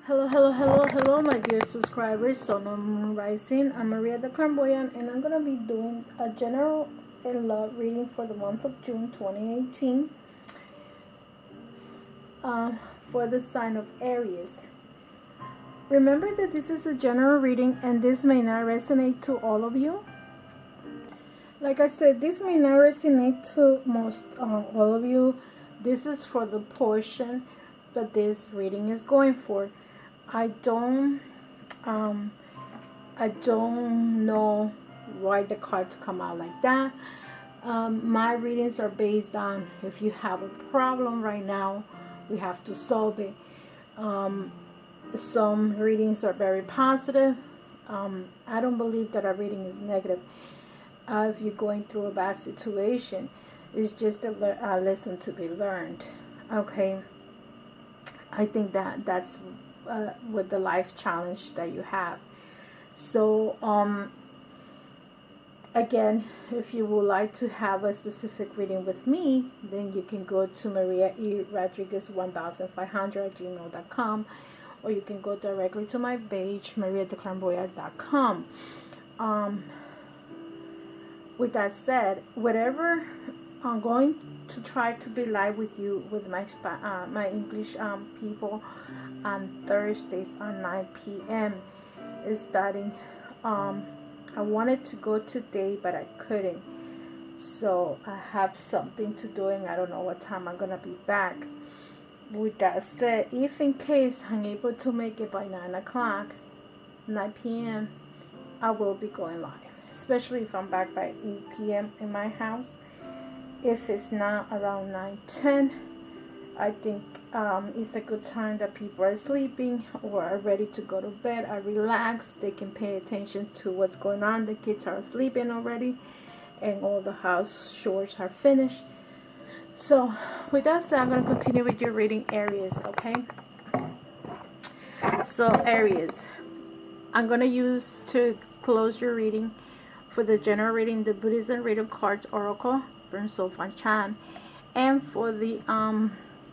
Hello, my dear subscribers. Sun Moon Rising. I'm Maria the Clairvoyant, and I'm gonna be doing a general love reading for the month of June 2018 for the sign of Aries. Remember that this is a general reading, and this may not resonate to all of you. Like I said, this may not resonate to most all of you. This is for the portion that this reading is going for. I don't know why the cards come out like that. My readings are based on if you have a problem right now, we have to solve it. Some readings are very positive. I don't believe that a reading is negative. If you're going through a bad situation, it's just a lesson to be learned. Okay, I think that's with the life challenge that you have. So again, if you would like to have a specific reading with me, then you can go to Maria E. Rodriguez 1500@gmail.com, or you can go directly to my page, mariatheclairvoyant.com. With that said, whatever I'm going to try to be live with you with my English people on Thursdays at 9 p.m. is starting. I wanted to go today, but I couldn't. So I have something to do, and I don't know what time I'm gonna be back. With that said, if in case I'm able to make it by 9 p.m., I will be going live. Especially if I'm back by 8 p.m. in my house. If it's not around 9:10, I think it's a good time that people are sleeping or are ready to go to bed, are relaxed. They can pay attention to what's going on. The kids are sleeping already, and all the house chores are finished. So with that said, I'm going to continue with your reading, Aries. Okay, so Aries, I'm going to use to close your reading for the general reading, the Buddhism Reading Cards Oracle from Sofan Chan, and for the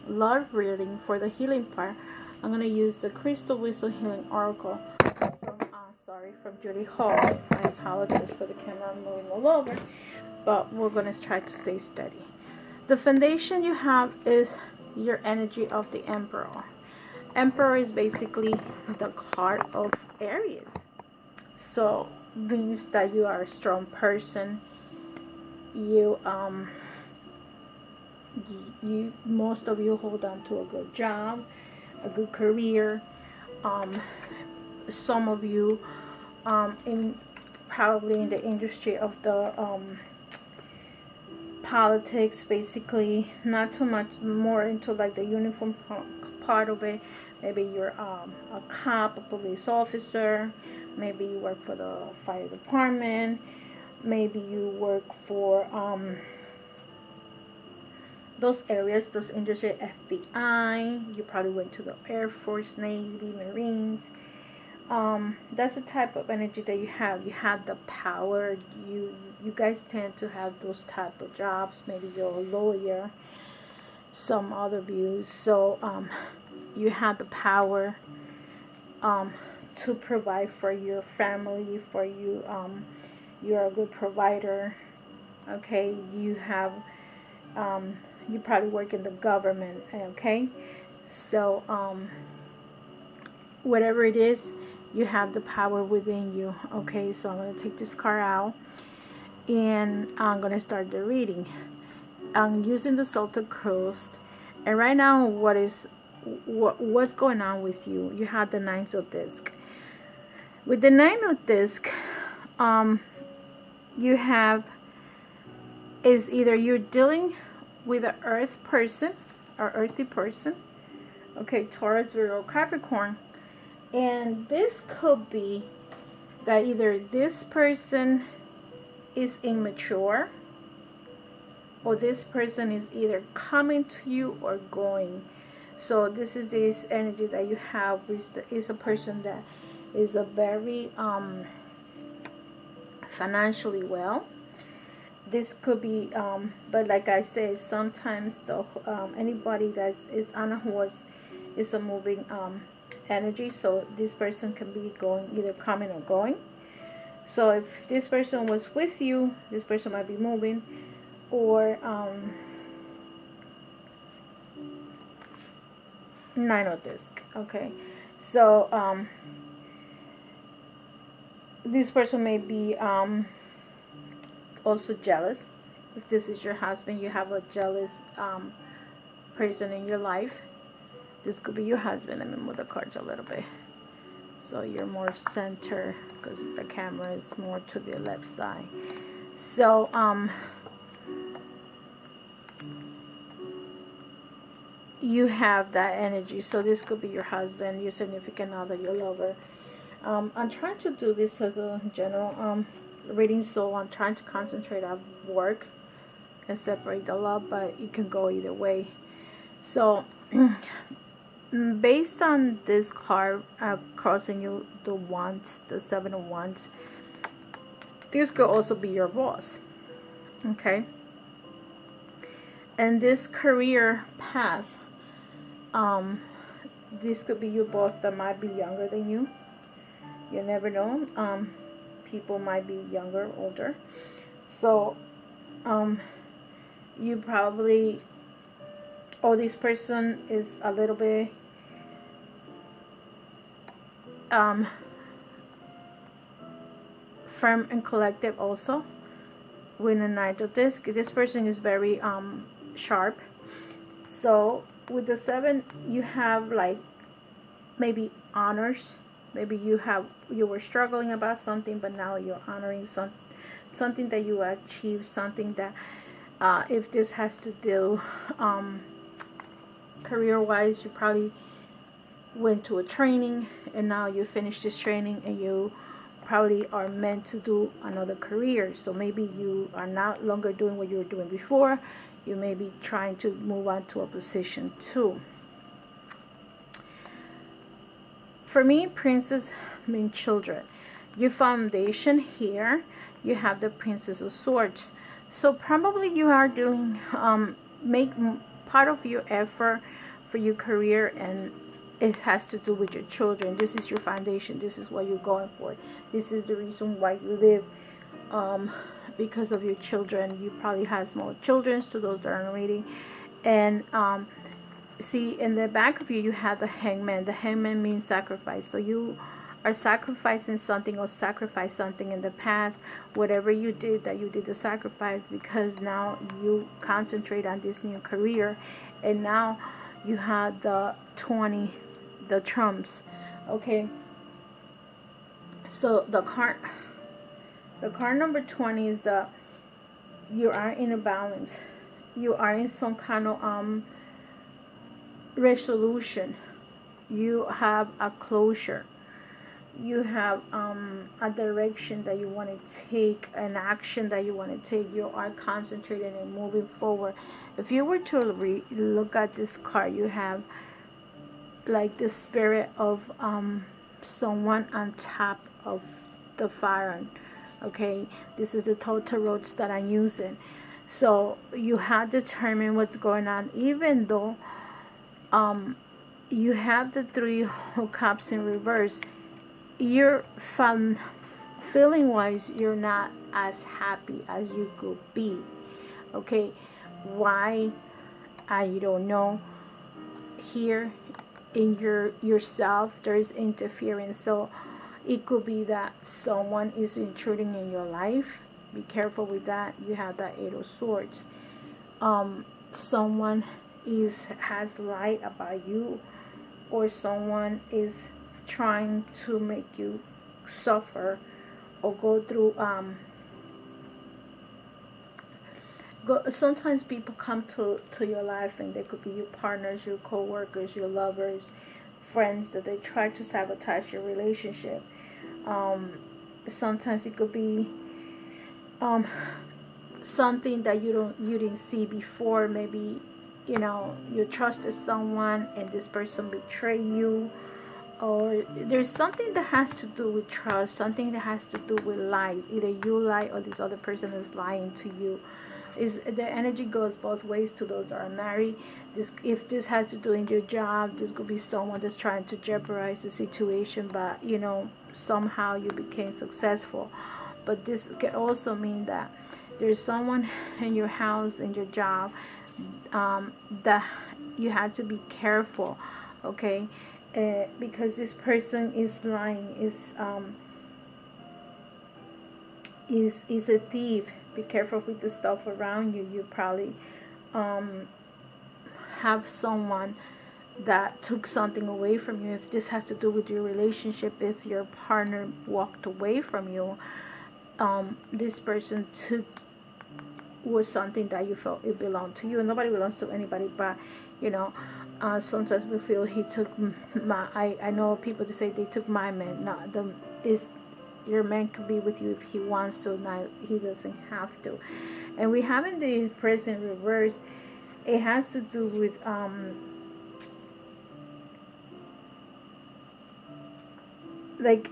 love reading, for the healing part, I'm going to use the Crystal Wisdom Healing Oracle from Judy Hall. I apologize for the camera moving all over, but we're going to try to stay steady. The foundation you have is your energy of the Emperor. Emperor is basically the card of Aries. So means that you are a strong person. You most of you hold on to a good job, a good career. Some of you probably in the industry of the politics, basically not too much more into like the uniform part of it. Maybe you're a cop, a police officer. Maybe you work for the fire department. Maybe you work for those areas, those industry, FBI. You probably went to the Air Force, Navy, Marines. That's the type of energy that you have. You have the power. You guys tend to have those type of jobs. Maybe you're a lawyer. Some other views. So you have the power to provide for your family, for you. You're a good provider. Okay, you have you probably work in the government. Okay, so whatever it is, you have the power within you. Okay, so I'm going to take this card out, and I'm going to start the reading. I'm using the Celtic Coast, and right now, what's going on with you? You have the Nine of Disc. With the Nine of Disc, you have is either you're dealing with an earth person or earthy person. Okay, Taurus, Virgo, Capricorn. And this could be that either this person is immature, or this person is either coming to you or going. So this is this energy that you have is a person that is a very financially well. This could be but like I said, sometimes the anybody that is on a horse is a moving energy, so this person can be going, either coming or going. So if this person was with you, this person might be moving, or nine of disc. Okay, so this person may be also jealous. If this is your husband, you have a jealous person in your life. This could be your husband. Let me move the cards a little bit so you're more center, because the camera is more to the left side. So you have that energy. So this could be your husband, your significant other, your lover. I'm trying to do this as a general reading, so I'm trying to concentrate on work and separate the love, but it can go either way. So based on this card crossing you, the wands, the 7 of wands, this could also be your boss. Okay, and this career path, this could be your boss that might be younger than you. You never know. People might be younger, older. So you probably, or this person is a little bit firm and collective also. With a Knight of Disc, this person is very sharp. So with the 7, you have like maybe honors. Maybe you were struggling about something, but now you're honoring something that you achieved, something that if this has to do career-wise, you probably went to a training and now you finished this training and you probably are meant to do another career. So maybe you are not longer doing what you were doing before. You may be trying to move on to a position 2. For me, princess mean children. Your foundation here, you have the Princess of Swords. So probably you are doing make part of your effort for your career, and it has to do with your children. This is your foundation. This is what you're going for. This is the reason why you live, because of your children. You probably have small children, to those that are reading. And see, in the back of you, you have the Hangman. The Hangman means sacrifice. So you are sacrificing something, or sacrifice something in the past. Whatever you did, that you did the sacrifice, because now you concentrate on this new career. And now you have the 20, the trumps. Okay, so the card number 20 is that you are in a balance. You are in some kind of resolution. You have a closure. You have a direction that you want to take, an action that you want to take. You are concentrating and moving forward. If you were to look at this card, you have like the spirit of someone on top of the fire. Okay, this is the total roads that I'm using. So you have determined what's going on, even though you have the 3 of Cups in reverse. You're feeling wise, you're not as happy as you could be. Okay, why? I don't know. Here in yourself, there's interference. So it could be that someone is intruding in your life. Be careful with that. You have that 8 of Swords. Someone has lied about you, or someone is trying to make you suffer or go through sometimes people come to your life, and they could be your partners, your co-workers, your lovers, friends, that they try to sabotage your relationship. Sometimes it could be something that you didn't see before. Maybe you trusted someone and this person betrayed you, or there's something that has to do with trust, something that has to do with lies. Either you lie or this other person is lying to you. is the energy goes both ways to those that are married. If this has to do in your job, this could be someone that's trying to jeopardize the situation, but somehow you became successful. But this can also mean that there's someone in your house, in your job, that you have to be careful, okay? Because this person is lying, is a thief. Be careful with the stuff around you. You probably have someone that took something away from you. If this has to do with your relationship, if your partner walked away from you, this person was something that you felt it belonged to you. And nobody belongs to anybody, but sometimes we feel he took my. I know people that say they took my man. No, your man could be with you if he wants to. Now he doesn't have to. And we have in the present reverse. It has to do with like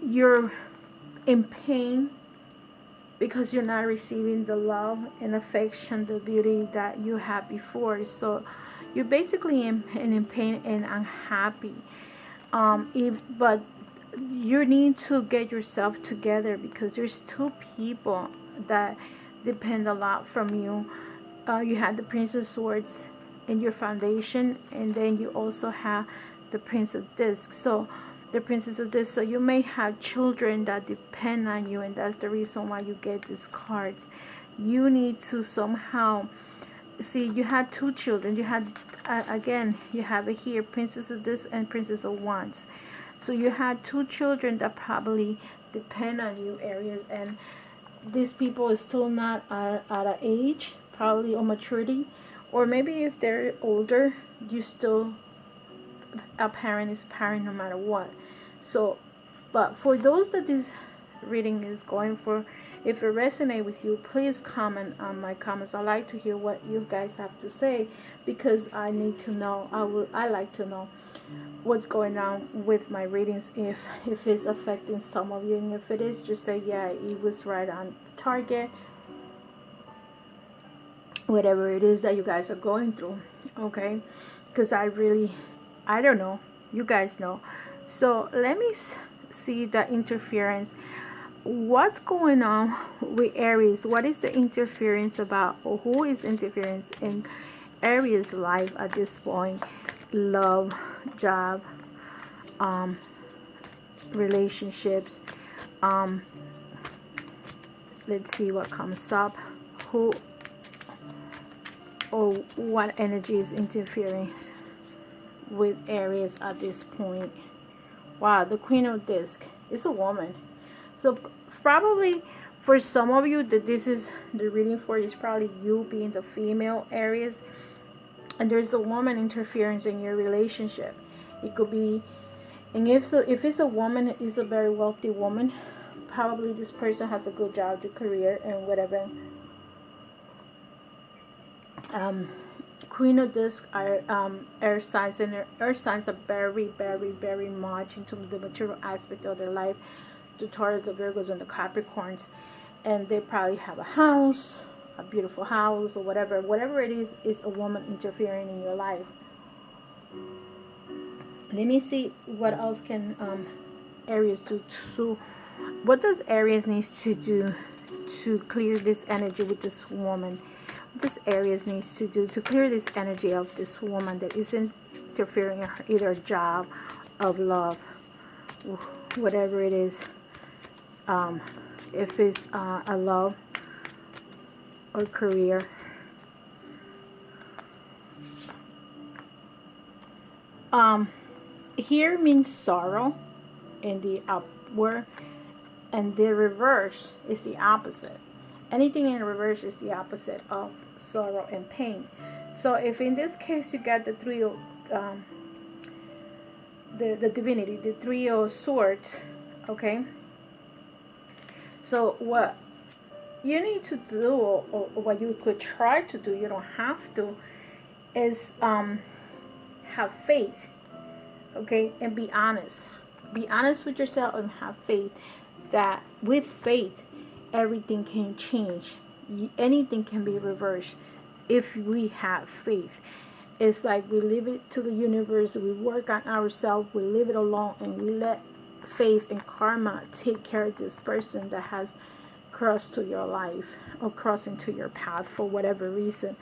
you're in pain because you're not receiving the love and affection, the beauty that you had before. So you're basically in pain and unhappy. But you need to get yourself together, because there's two people that depend a lot from you. You have the Prince of Swords in your foundation, and then you also have the Prince of Discs. So the Princess of Discs, so you may have children that depend on you, and that's the reason why you get these cards. You need to somehow see, you had two children. You had again, you have it here, Princess of Discs and Princess of Wands. So you had two children that probably depend on you, Aries, and these people are still not at an age, probably, or maturity, or maybe if they're older, you still, a parent is a parent no matter what. So, but for those that this reading is going for, if it resonates with you, please comment on my comments. I like to hear what you guys have to say, because I need to know. I like to know what's going on with my readings, if it's affecting some of you, and if it is, just say, yeah, it was right on target, whatever it is that you guys are going through, okay? Because I don't know, you guys know. So let me see the interference. What's going on with Aries? What is the interference about, or who is interference in Aries' life at this point? Love, job, relationships. Let's see what comes up. Who or what energy is interfering with Aries at this point? Wow, the Queen of Discs is a woman. So probably for some of you that this is the reading for, is probably you being the female Aries, and there's a woman interference in your relationship. It could be, and if it's a woman, it's a very wealthy woman. Probably this person has a good job, good career, and whatever. Queen of Discs are air signs, and earth signs are very, very, very much into the material aspects of their life. The Taurus, the Virgos, and the Capricorns, and they probably have a house, a beautiful house, or whatever it is a woman interfering in your life. Let me see what else can Aries do. What does Aries need to do to clear this energy with this woman? What does Aries needs to do to clear this energy of this woman that is interfering in her, either job, of love, whatever it is? If it's a love or career. Here means sorrow in the upward, and the reverse is the opposite. Anything in reverse is the opposite of sorrow and pain. So if in this case you got the three of the divinity, the Three of Swords, okay? So what you need to do, or what you could try to do, you don't have to, is have faith, okay? And be honest. Be honest with yourself and have faith. That with faith, everything can change. Anything can be reversed if we have faith. It's like we leave it to the universe, we work on ourselves, we leave it alone, and we let faith and karma take care of this person that has crossed to your life or crossed into your path for whatever reason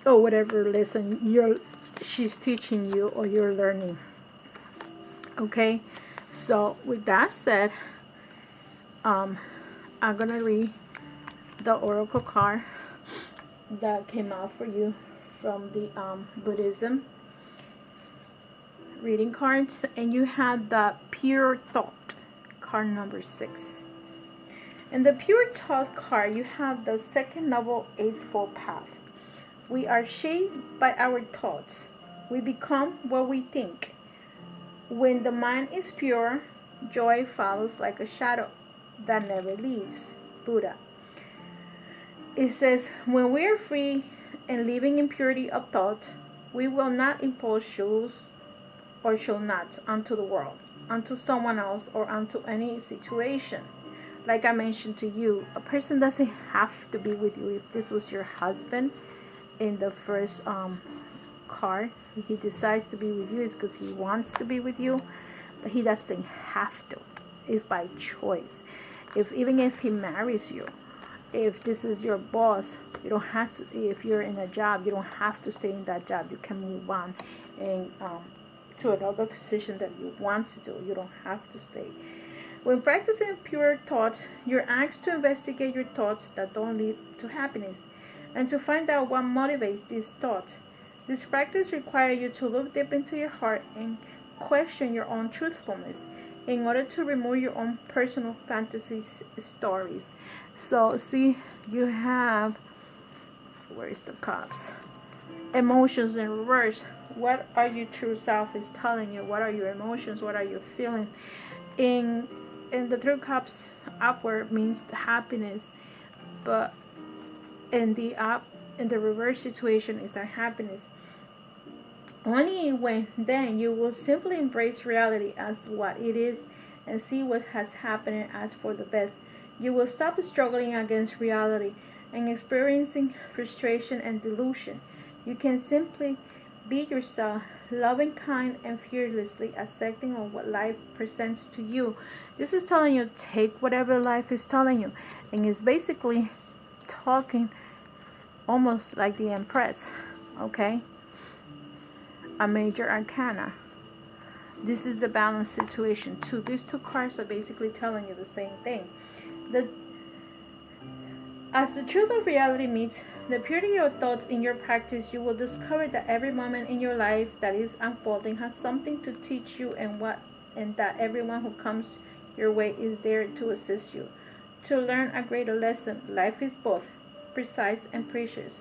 or whatever lesson she's teaching you or you're learning. Okay, so with that said, I'm gonna read the oracle card that came out for you from the Buddhism reading cards, and you had the Pure Thought card number 6. In the Pure Thought card, you have the second noble eightfold path. We are shaped by our thoughts. We become what we think. When the mind is pure, joy follows like a shadow that never leaves. Buddha. It says, when we are free and living in purity of thought, we will not impose shoes or shall not onto the world, onto someone else, or onto any situation. Like I mentioned to you, a person doesn't have to be with you. If this was your husband in the first card, he decides to be with you, it's because he wants to be with you, but he doesn't have to. It's by choice. Even if he marries you, if this is your boss, you don't have to. If you're in a job, you don't have to stay in that job. You can move on and to another position that you want to do. You don't have to stay. When practicing pure thoughts, you're asked to investigate your thoughts that don't lead to happiness and to find out what motivates these thoughts. This practice requires you to look deep into your heart and question your own truthfulness in order to remove your own personal fantasies, stories. So, see, you have, where's the cups? Emotions in reverse. What are your true self is telling you? What are your emotions? What are your feelings? In the 3 cups upward means happiness, but in the reverse situation is unhappiness. Only when then you will simply embrace reality as what it is and see what has happened as for the best. You will stop struggling against reality and experiencing frustration and delusion. You can simply be yourself, loving, kind, and fearlessly accepting of what life presents to you. This is telling you, take whatever life is telling you. And it's basically talking almost like the Empress, okay? A major arcana. This is the balanced situation too. These 2 cards are basically telling you the same thing. As the truth of reality meets the purity of thoughts in your practice, you will discover that every moment in your life that is unfolding has something to teach you, and that everyone who comes your way is there to assist you. To learn a greater lesson, life is both precise and precious.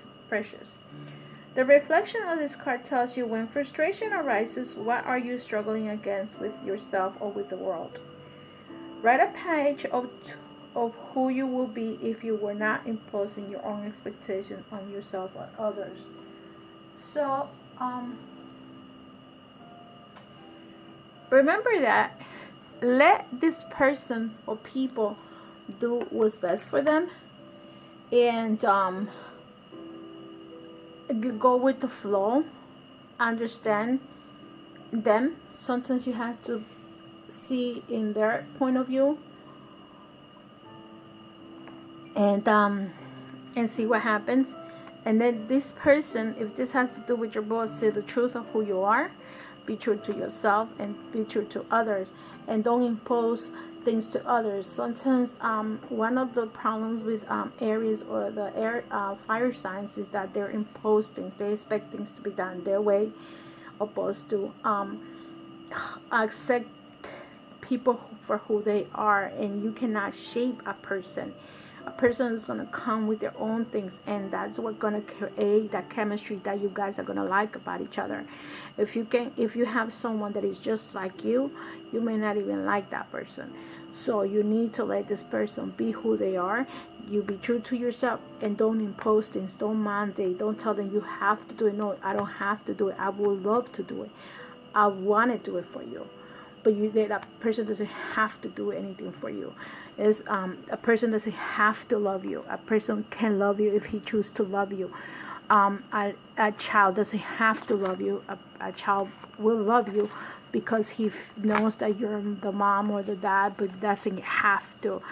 The reflection of this card tells you, when frustration arises, what are you struggling against with yourself or with the world? Write a page of who you will be if you were not imposing your own expectations on yourself or others. So, remember that. Let this person or people do what's best for them, and go with the flow. Understand them. Sometimes you have to see in their point of view, and see what happens. And then this person, if this has to do with your boss, say the truth of who you are. Be true to yourself and be true to others, and don't impose things to others. Sometimes one of the problems with Aries or the air fire signs is that they impose things. They expect things to be done their way, opposed to accept people for who they are. And you cannot shape a person. A person is going to come with their own things, and that's what's going to create that chemistry that you guys are going to like about each other. If you have someone that is just like you may not even like that person. So you need to let this person be who they are. You be true to yourself, and don't impose things. Don't mandate. Don't tell them you have to do it. No, I don't have to do it. I would love to do it. I want to do it for you. but that person doesn't have to do anything for you. Is a person doesn't have to love you. A person can love you if he chooses to love you. A child doesn't have to love you. A child will love you because he knows that you're the mom or the dad, but doesn't have to.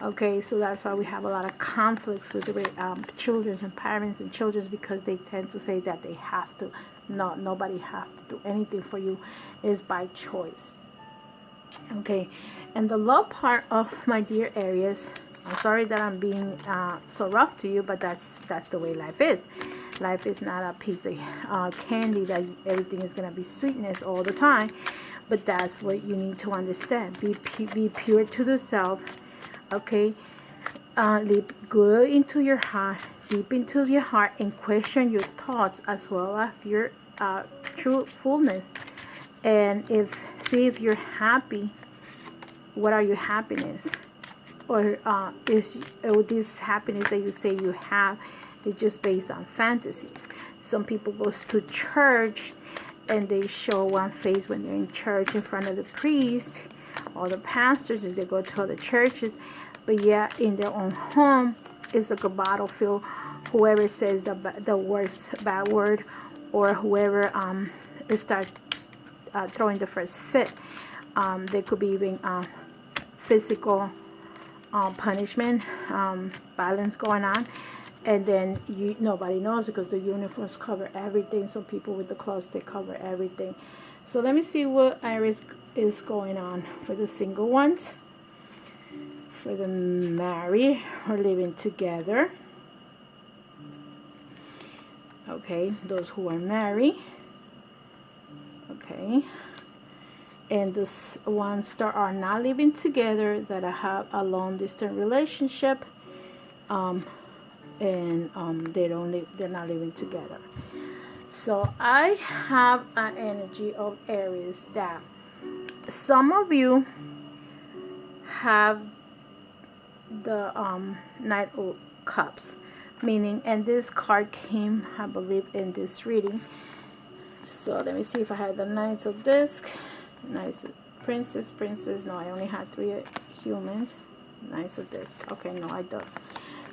Okay, so that's why we have a lot of conflicts with the children and parents and children, because they tend to say that they have to. No, nobody have to do anything for you. It's by choice. Okay, and the love part of my dear Aries, I'm sorry that I'm being so rough to you, but that's the way life is. Life is not a piece of candy that everything is going to be sweetness all the time, but that's what you need to understand. Be pure to the self. Okay, look good into your heart, deep into your heart, and question your thoughts as well as your truthfulness. And see if you're happy. What are your happiness? Or is this happiness that you say you have is just based on fantasies? Some people go to church and they show one face when they're in church in front of the priest or the pastors, and they go to other churches, but yet in their own home it's like a battlefield. Whoever says the worst bad word, or whoever starts throwing the first fit, there could be even physical punishment, violence going on, and then nobody knows because the uniforms cover everything. So people with the clothes, they cover everything. So let me see what Aries is going on for the single ones, for the married or living together. Okay, those who are married. Okay, and the ones that are not living together, that have a long distance relationship, and they're not living together. So I have an energy of Aries that some of you have the Knight of Cups, meaning, and this card came, I believe, in this reading. So let me see if I had the Knights of Disc, Knights of Princess. No, I only had 3 humans. Knights of Disc. Okay, no, I don't.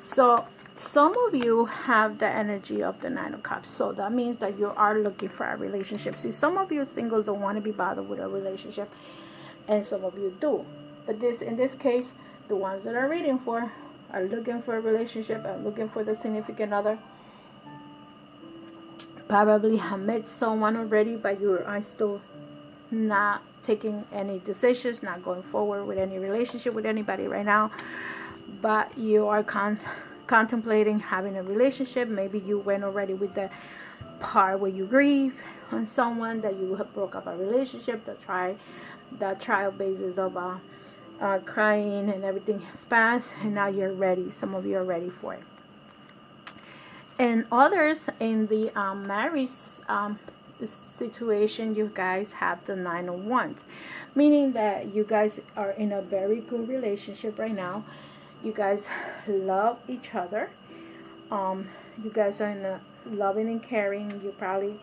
So some of you have the energy of the Nine of Cups. So that means that you are looking for a relationship. See, some of you singles don't want to be bothered with a relationship, and some of you do. But in this case, the ones that are reading for are looking for a relationship and looking for the significant other. Probably have met someone already, but you are still not taking any decisions, not going forward with any relationship with anybody right now. But you are contemplating having a relationship. Maybe you went already with the part where you grieve on someone, that you have broke up a relationship, that trial basis of crying and everything has passed, and now you're ready. Some of you are ready for it. And others in the marriage situation, you guys have the Nine of Wands, meaning that you guys are in a very good relationship right now. You guys love each other. You guys are in a loving and caring. You're probably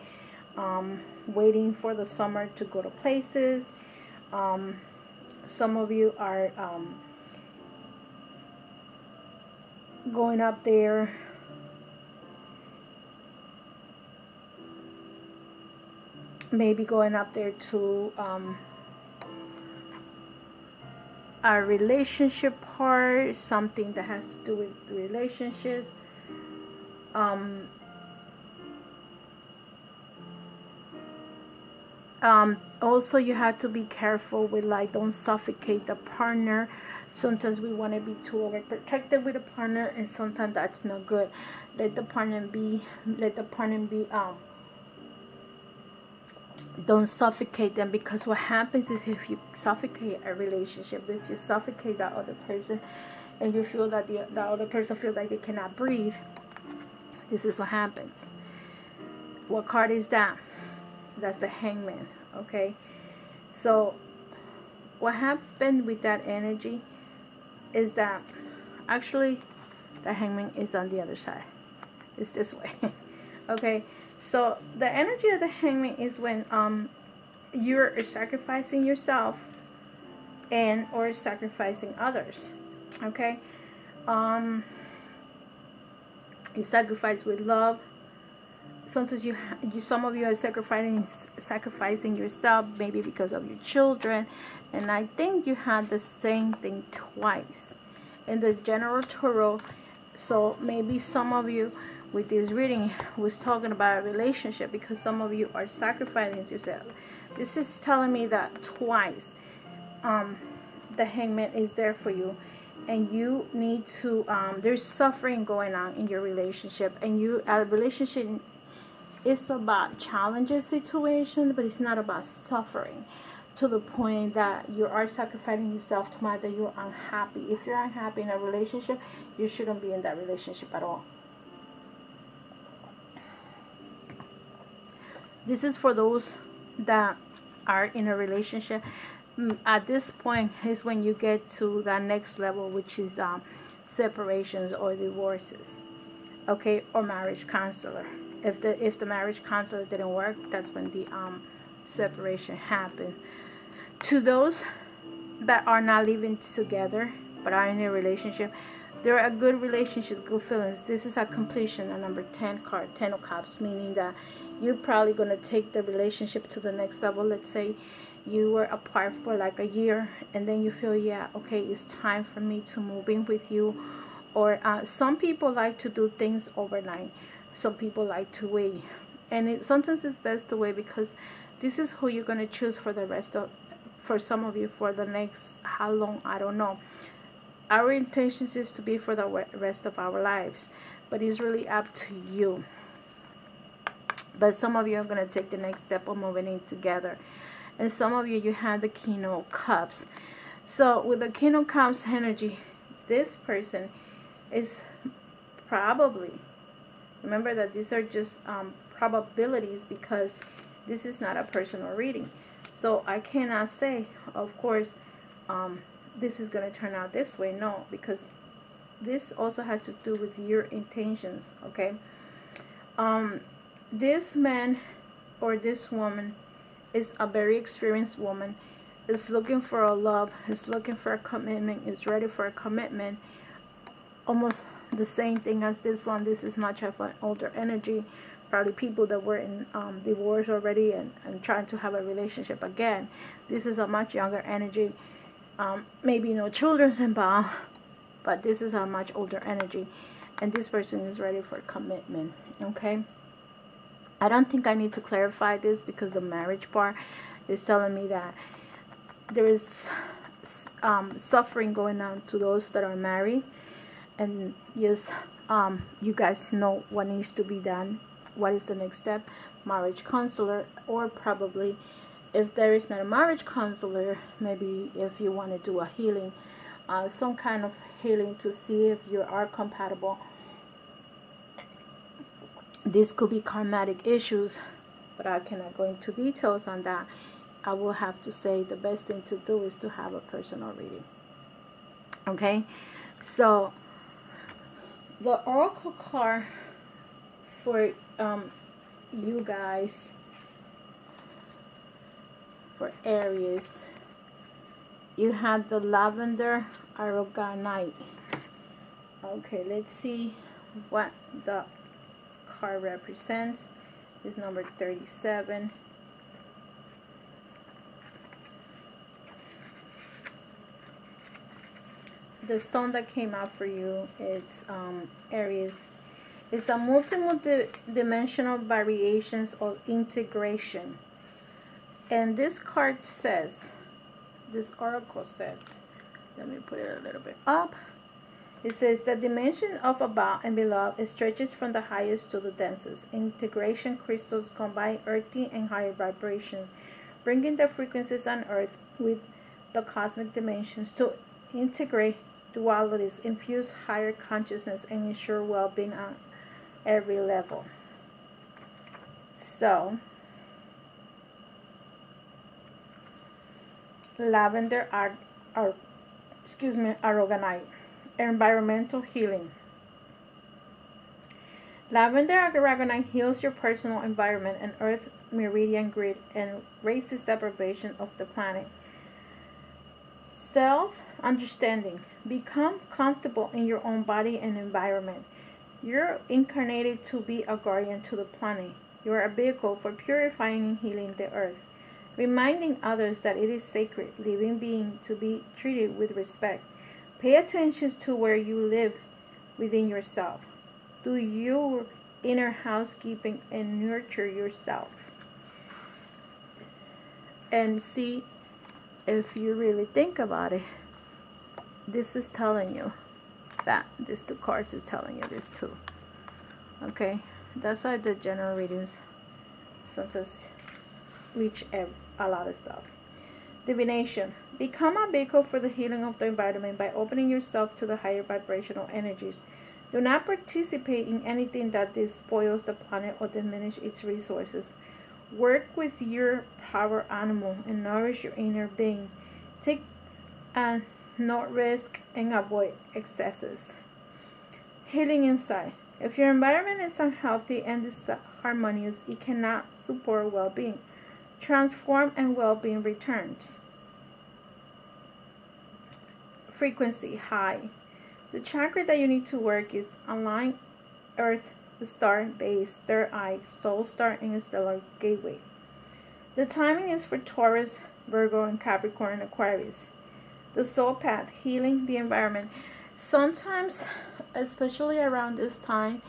waiting for the summer to go to places. Some of you are going up there. Maybe going up there to a relationship part, something that has to do with relationships. Also, you have to be careful with, like, don't suffocate the partner. Sometimes we want to be too overprotective with a partner, and sometimes that's not good. Let the partner be. Don't suffocate them, because what happens is, if you suffocate a relationship, if you suffocate that other person, and you feel that the other person feels like they cannot breathe, this is what happens. What card is that? That's the Hangman. Okay, so what happened with that energy is that actually the Hangman is on the other side. It's this way. Okay, so the energy of the Hangman is when you're sacrificing yourself and or sacrificing others. Okay, you sacrifice with love. Sometimes some of you are sacrificing yourself, maybe because of your children. And I think you had the same thing twice in the general tarot. So maybe some of you with this reading was talking about a relationship, because some of you are sacrificing yourself. This is telling me that twice the Hangman is there for you, and you need to there's suffering going on in your relationship, and a relationship is about challenges situation, but it's not about suffering to the point that you are sacrificing yourself to mind that you're unhappy. If you're unhappy in a relationship, you shouldn't be in that relationship at all. This is for those that are in a relationship. At this point is when you get to the next level, which is separations or divorces, okay, or marriage counselor. If the marriage counselor didn't work, that's when the separation happened. To those that are not living together but are in a relationship, there are good relationships, good feelings. This is a completion, a number 10 card, 10 of Cups, meaning that you're probably going to take the relationship to the next level. Let's say you were apart for like a year, and then you feel, yeah, okay, it's time for me to move in with you. Or some people like to do things overnight. Some people like to wait. And sometimes it's best to wait, because this is who you're going to choose for the rest of, for some of you, for the next, how long, I don't know. Our intentions is to be for the rest of our lives, but it's really up to you. But some of you are going to take the next step of moving in together. And some of you have the King of Cups. So with the King of Cups energy, this person is probably, remember that these are just probabilities, because this is not a personal reading. So I cannot say, of course, this is going to turn out this way. No, because this also has to do with your intentions, okay? This man or this woman is a very experienced woman, is looking for a love, is looking for a commitment, is ready for a commitment. Almost the same thing as this one. This is much of an older energy, probably people that were in divorce already and trying to have a relationship again. This is a much younger energy, maybe no children's involved, but this is a much older energy, and this person is ready for commitment, okay? I don't think I need to clarify this, because the marriage part is telling me that there is suffering going on to those that are married. And yes, you guys know what needs to be done. What is the next step? Marriage counselor, or probably if there is not a marriage counselor, maybe if you want to do a healing, some kind of healing to see if you are compatible. This could be karmatic issues, but I cannot go into details on that. I will have to say the best thing to do is to have a personal reading. Okay, so the oracle card for you guys, for Aries, you had the Lavender Aragonite. Okay, let's see what the card represents. Is number 37. The stone that came out for you, it's Aries. It's a multi-dimensional variations of integration. And this card says, this oracle says, let me put it a little bit up. It says, the dimension of above and below stretches from the highest to the densest. Integration crystals combine earthy and higher vibration, bringing the frequencies on earth with the cosmic dimensions to integrate dualities, infuse higher consciousness, and ensure well-being on every level. So, Lavender Aragonite. Environmental healing. Lavender Aragonite heals your personal environment and earth meridian grid and raises the vibration of the planet. Self-understanding. Become comfortable in your own body and environment. You're incarnated to be a guardian to the planet. You are a vehicle for purifying and healing the earth, reminding others that it is sacred, living being to be treated with respect. Pay attention to where you live within yourself. Do your inner housekeeping and nurture yourself. And see, if you really think about it, this is telling you that. These two cards is telling you this too. Okay? That's why the general readings sometimes reach a lot of stuff. Divination. Become a vehicle for the healing of the environment by opening yourself to the higher vibrational energies. Do not participate in anything that despoils the planet or diminish its resources. Work with your power animal and nourish your inner being. Take no risk and avoid excesses. Healing inside. If your environment is unhealthy and disharmonious, it cannot support well-being. Transform and well-being returns. Frequency high. The chakra that you need to work is align, earth, star, base, third eye, soul star, and stellar gateway. The timing is for Taurus, Virgo, and Capricorn and Aquarius. The soul path, healing the environment. Sometimes, especially around this time,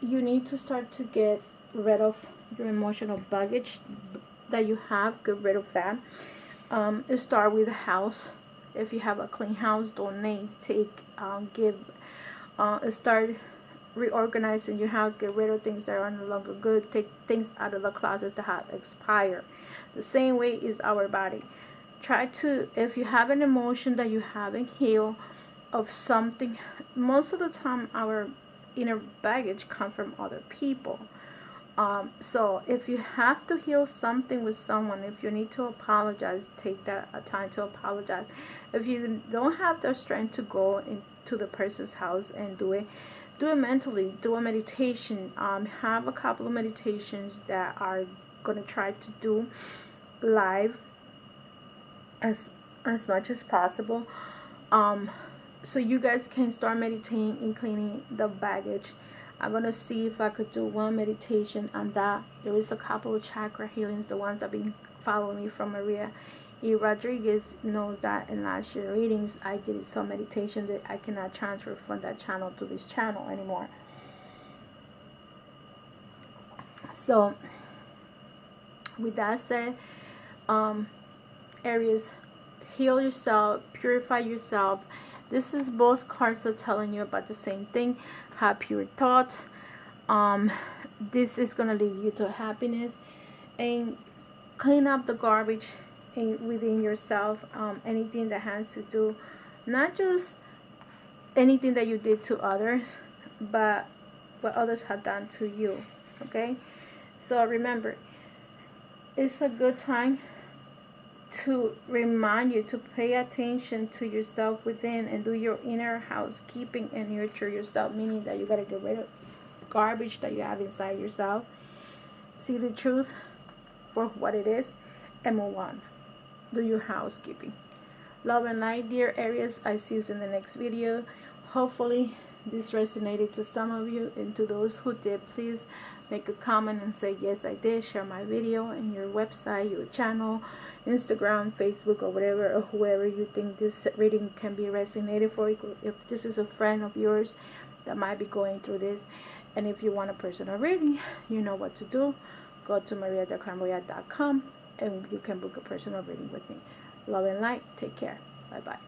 you need to start to get rid of your emotional baggage that you have. Get rid of that. Start with a house. If you have a clean house, donate, take, give. Start reorganizing your house. Get rid of things that are no longer good. Take things out of the closet that have expired. The same way is our body. Try to, if you have an emotion that you haven't healed of something, most of the time our inner baggage comes from other people. So if you have to heal something with someone, if you need to apologize, take that time to apologize. If you don't have the strength to go into the person's house and do it mentally. Do a meditation. Have a couple of meditations that are going to try to do live as much as possible, so you guys can start meditating and cleaning the baggage. I'm gonna see if I could do one meditation on that. There is a couple of chakra healings. The ones that have been following me from Maria E. Rodriguez knows that in last year readings I did some meditation that I cannot transfer from that channel to this channel anymore. So with that said, Aries, heal yourself, purify yourself. This is both cards are telling you about the same thing. Have pure thoughts. This is gonna lead you to happiness, and clean up the garbage within yourself. Anything that has to do, not just anything that you did to others, but what others have done to you. Okay, so remember, it's a good time to remind you to pay attention to yourself within and do your inner housekeeping and nurture yourself, meaning that you got to get rid of garbage that you have inside yourself. See the truth for what it is and move on. Do your housekeeping. Love and light, dear Aries. I see you in the next video. Hopefully this resonated to some of you, and to those who did, please make a comment and say yes I did. Share my video and your website, your channel, Instagram, Facebook, or whatever, or whoever you think this reading can be resonated for. If this is a friend of yours that might be going through this, and if you want a personal reading, you know what to do. Go to mariadeclairvoyant.com and you can book a personal reading with me. Love and light. Take care. Bye bye.